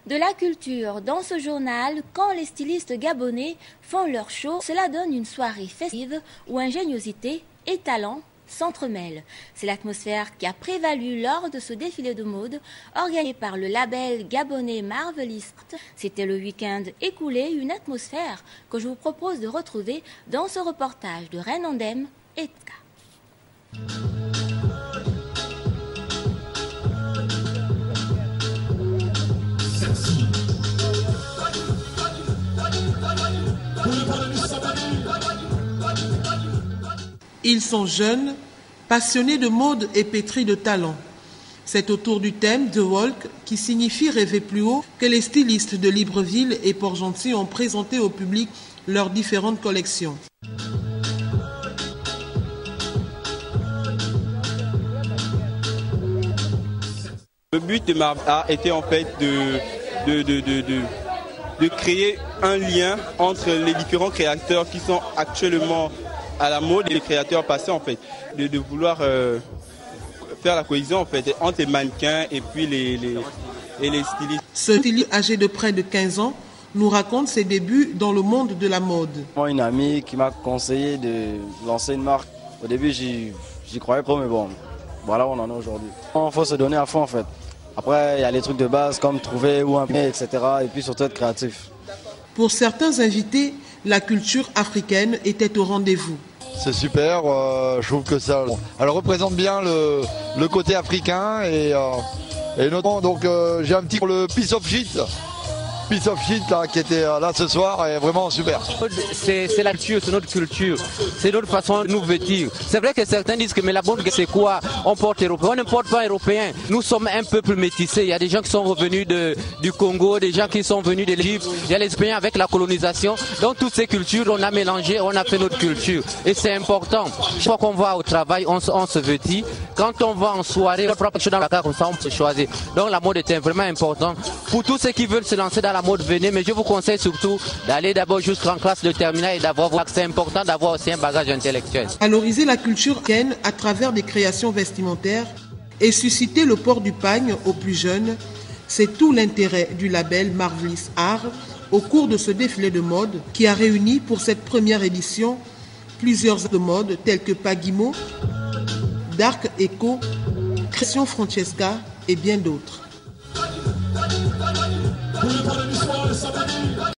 De la culture dans ce journal, quand les stylistes gabonais font leur show, cela donne une soirée festive où ingéniosité et talent s'entremêlent. C'est l'atmosphère qui a prévalu lors de ce défilé de mode organisé par le label gabonais Marvelist. C'était le week-end écoulé, une atmosphère que je vous propose de retrouver dans ce reportage de Reine Andem et Tka. Ils sont jeunes, passionnés de mode et pétris de talent. C'est autour du thème The Walk, qui signifie rêver plus haut, que les stylistes de Libreville et Port-Gentil ont présenté au public leurs différentes collections. Le but de ma art était en fait de créer un lien entre les différents créateurs qui sont actuellement à la mode et les créateurs passés en fait, de vouloir faire la cohésion en fait entre les mannequins et puis les stylistes. Ce styliste âgé de près de 15 ans nous raconte ses débuts dans le monde de la mode. Moi, une amie qui m'a conseillé de lancer une marque. Au début, j'y croyais pas, mais bon, voilà où on en est aujourd'hui. Il faut se donner à fond en fait. Après, il y a les trucs de base comme trouver où imprimer, etc. Et puis surtout être créatif. Pour certains invités, la culture africaine était au rendez-vous. C'est super, je trouve que ça elle représente bien le côté africain et notamment donc j'ai un petit pour le piece of shit là, qui était là ce soir est vraiment super. C'est la culture, c'est notre culture, c'est notre façon de nous vêtir. C'est vrai que certains disent que mais la bonne c'est quoi? On porte européen, on ne porte pas européen. Nous sommes un peuple métissé. Il y a des gens qui sont revenus du Congo, des gens qui sont venus de l'Égypte, il y a les Espagnols avec la colonisation. Donc toutes ces cultures, on a mélangé, on a fait notre culture. Et c'est important. Chaque fois qu'on va au travail, on se vêtit. Quand on va en soirée, on prend quelque chose dans la carte comme ça, on peut choisir. Donc la mode est vraiment importante. Pour tous ceux qui veulent se lancer dans la mode, venez, mais je vous conseille surtout d'aller d'abord jusqu'en classe de terminale et d'avoir, c'est important d'avoir aussi un bagage intellectuel. Valoriser la culture africaine à travers des créations vestimentaires et susciter le port du pagne aux plus jeunes, c'est tout l'intérêt du label Marvelist Art au cours de ce défilé de mode qui a réuni pour cette première édition plusieurs de mode tels que Pagimo, Dark Echo, Création Francesca et bien d'autres.